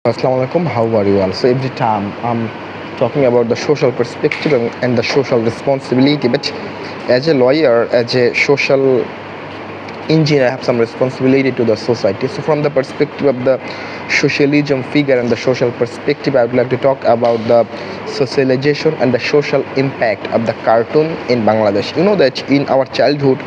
Assalamu alaikum, how are you all? So every time I'm talking about the social perspective and the social responsibility, but as a lawyer, as a social engineer, I have some responsibility to the society. So from the perspective of the socialism figure and the social perspective, I would like to talk about the socialization and the social impact of the cartoon in Bangladesh. You know that in our childhood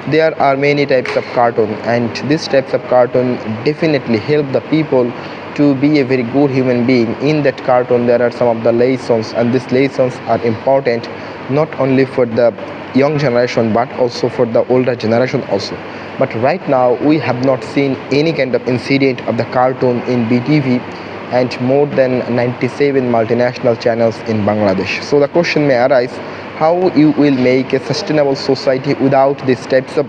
there are many types of cartoon, and these types of cartoon definitely help the people to be a very good human being. In that cartoon there are some of the lessons, and these lessons are important not only for the young generation but also for the older generation also. But right now we have not seen any kind of incident of the cartoon in BTV and more than 97 multinational channels in Bangladesh. So the question may arise, how you will make a sustainable society without these types of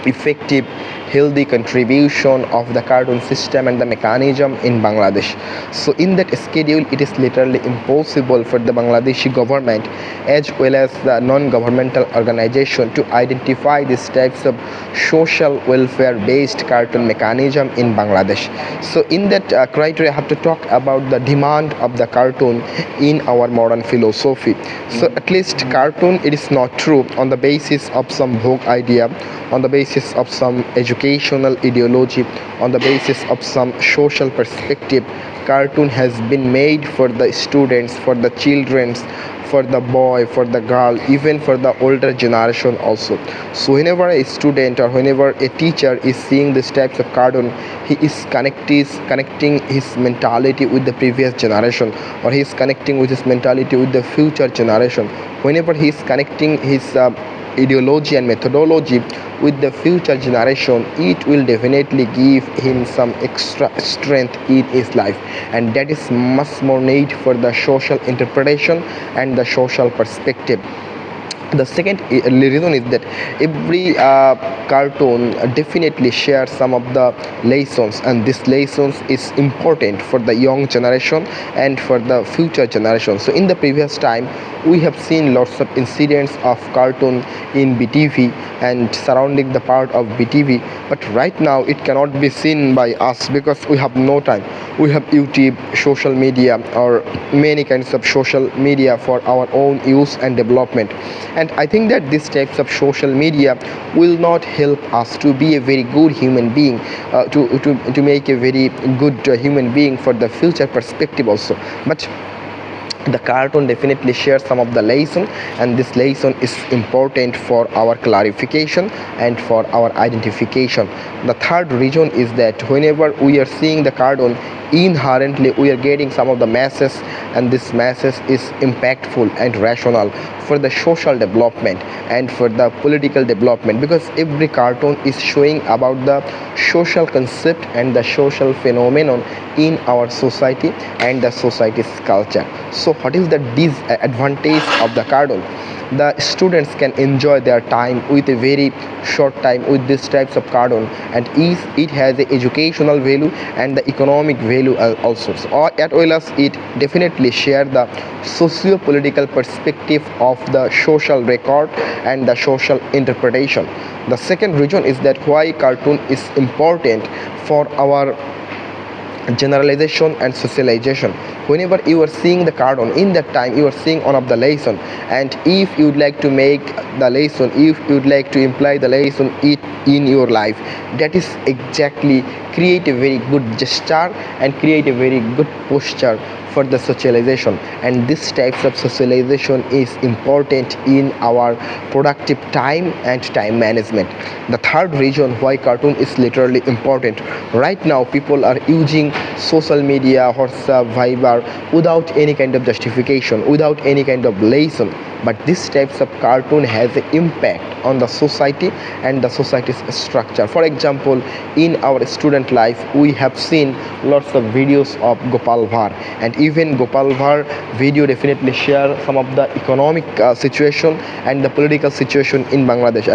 effective healthy contribution of the cartoon system and the mechanism in Bangladesh. So in that schedule it is literally impossible for the Bangladeshi government as well as the non-governmental organization to identify these types of social welfare based cartoon mechanism in Bangladesh. So in that criteria I have to talk about the demand of the cartoon in our modern philosophy. So at least cartoon, it is not true on the basis of some vogue idea, on the basis of some educational ideology, on the basis of some social perspective. Cartoon has been made for the students, for the children, for the boy, for the girl, even for the older generation also. So whenever a student or whenever a teacher is seeing these types of cartoon, he is connecting his mentality with the previous generation, or he is connecting with his mentality with the future generation. Whenever he is connecting his ideology and methodology with the future generation, it will definitely give him some extra strength in his life, and that is much more need for the social interpretation and the social perspective. The second reason is that every cartoon definitely shares some of the lessons, and this lessons is important for the young generation and for the future generation. So in the previous time we have seen lots of incidents of cartoon in BTV and surrounding the part of BTV, but right now it cannot be seen by us because we have no time. We have YouTube, social media, or many kinds of social media for our own use and development. And I think that these types of social media will not help us to be a very good human being, to make a very good human being for the future perspective also. But the cartoon definitely shares some of the lesson, and this lesson is important for our clarification and for our identification. The third reason is that whenever we are seeing the cartoon, inherently we are getting some of the masses, and this masses is impactful and rational for the social development and for the political development, because every cartoon is showing about the social concept and the social phenomenon in our society and the society's culture. So what is the disadvantage of the cartoon? The students can enjoy their time with a very short time with these types of cartoon, and it has the educational value and the economic value also. So, or as well as it definitely share the socio-political perspective of the social record and the social interpretation. The second reason is that why cartoon is important for our generalization and socialization. Whenever you are seeing the cartoon, in that time you are seeing one of the lesson, and if you would like to make the lesson, if you would like to imply the lesson it in your life, that is exactly create a very good gesture and create a very good posture for the socialization. And this types of socialization is important in our productive time and time management. The third reason why cartoon is literally important, right now people are using social media, WhatsApp, Viber without any kind of justification, without any kind of lesson. But this types of cartoon has an impact on the society and the society's structure. For example, in our student life we have seen lots of videos of Gopal Bhar, and even Gopal Bhar video definitely share some of the economic situation and the political situation in Bangladesh.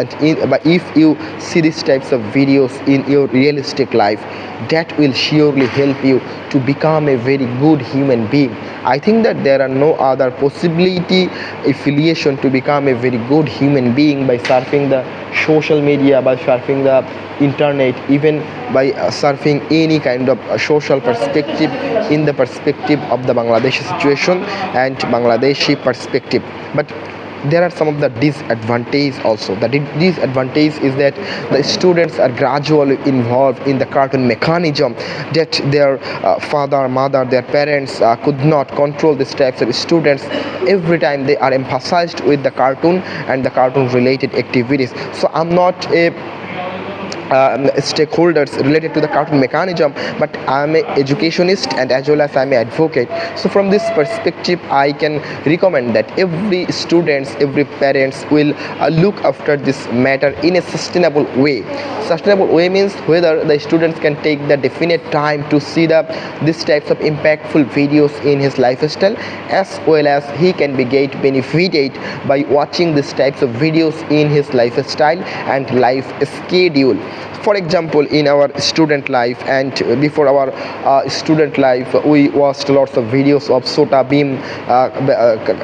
But if you see these types of videos in your realistic life, that will surely help you to become a very good human being. I think that there are no other possibility affiliation to become a very good human being by surfing the social media, by surfing the internet, even by surfing any kind of social perspective in the perspective of the Bangladeshi situation and Bangladeshi perspective. But there are some of the disadvantages also. The disadvantage is that the students are gradually involved in the cartoon mechanism, that their father, mother, their parents could not control these types of students. Every time they are emphasized with the cartoon and the cartoon related activities. So I'm not a stakeholders related to the cartoon mechanism, but I'm an educationist and as well as I'm an advocate. So from this perspective I can recommend that every students, every parents will look after this matter in a sustainable way. Sustainable way means whether the students can take the definite time to see the these types of impactful videos in his lifestyle, as well as he can be get benefited by watching these types of videos in his lifestyle and life schedule. For example, in our student life and before our student life, we watched lots of videos of Sota Beam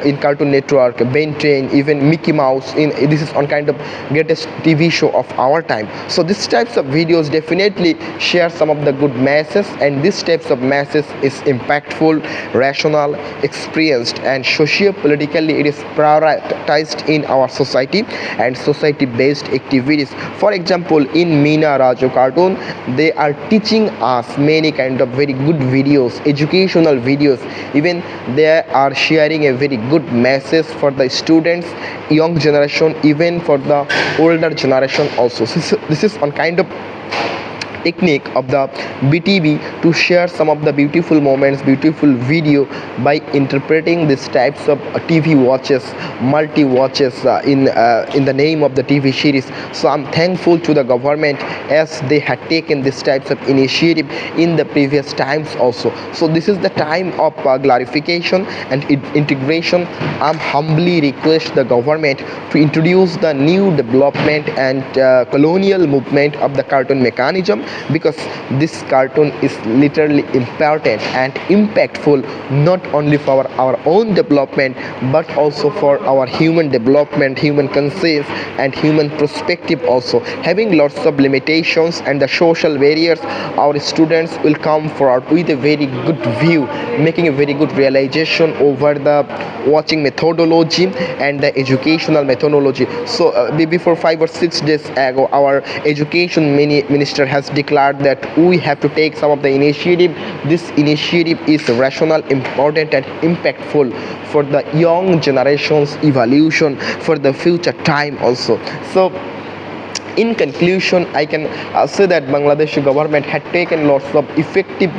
in Cartoon Network, Ben 10, even Mickey Mouse. In this is on kind of greatest TV show of our time. So these types of videos definitely share some of the good messages, and these types of messages is impactful, rational, experienced, and socio-politically it is prioritized in our society and society-based activities. For example, in Meena Raju cartoon, they are teaching us many kind of very good videos, educational videos. Even they are sharing a very good message for the students, young generation, even for the older generation also. This is on kind of technique of the BTV to share some of the beautiful moments, beautiful video by interpreting these types of TV watches, multi watches in the name of the TV series. So I'm thankful to the government as they had taken these types of initiative in the previous times also. So this is the time of clarification and integration. I'm humbly request the government to introduce the new development and colonial movement of the cartoon mechanism, because this cartoon is literally important and impactful not only for our own development but also for our human development, human conscience and human perspective also. Having lots of limitations and the social barriers, our students will come forward with a very good view, making a very good realization over the watching methodology and the educational methodology. So before 5 or 6 days ago, our education minister has declared that we have to take some of the initiative. This initiative is rational, important and impactful for the young generation's evolution for the future time also. So in conclusion, I can say that Bangladeshi government had taken lots of effective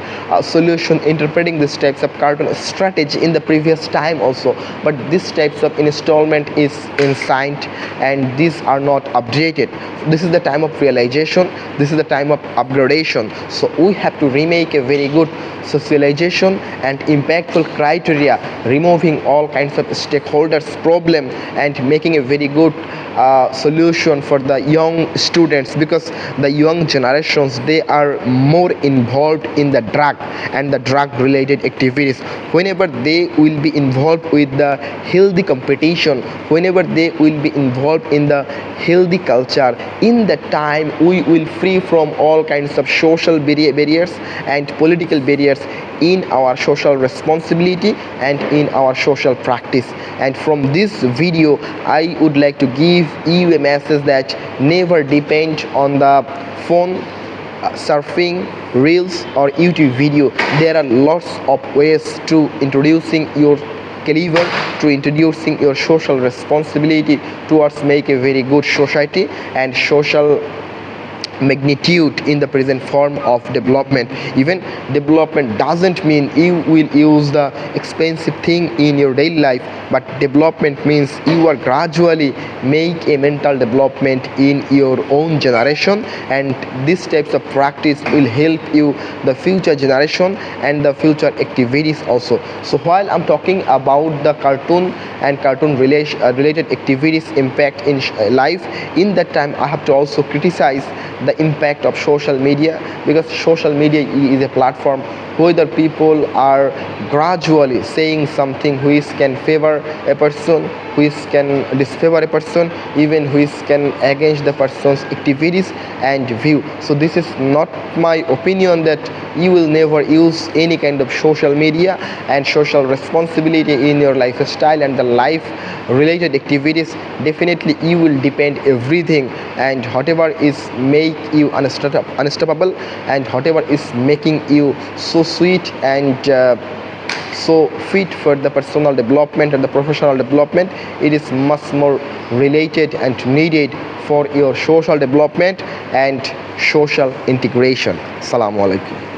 solution interpreting these types of cartoon strategy in the previous time also, but these types of installment is inside and these are not updated. This is the time of realization, this is the time of upgradation. So we have to remake a very good socialization and impactful criteria, removing all kinds of stakeholders problem and making a very good solution for the young students, because the young generations, they are more involved in the drug and the drug related activities. Whenever they will be involved with the healthy competition, whenever they will be involved in the healthy culture, in that time we will free from all kinds of social barriers and political barriers in our social responsibility and in our social practice. And from this video I would like to give you a message that never depend on the phone, surfing, reels or YouTube video. There are lots of ways to introducing your caliber, to introducing your social responsibility towards make a very good society and social magnitude in the present form of development. Even development doesn't mean you will use the expensive thing in your daily life, but development means you are gradually make a mental development in your own generation, and these types of practice will help you the future generation and the future activities also. So while I'm talking about the cartoon and cartoon related activities impact in life, in that time I have to also criticize the the impact of social media, because social media is a platform whether people are gradually saying something which can favor a person, which can disfavor a person, even which can against the person's activities and view. So this is not my opinion that you will never use any kind of social media, and social responsibility in your lifestyle and the life related activities, definitely you will depend everything, and whatever is make you unstoppable, and whatever is making you so sweet and so fit for the personal development and the professional development, it is much more related and needed for your social development and social integration. Assalamu alaikum.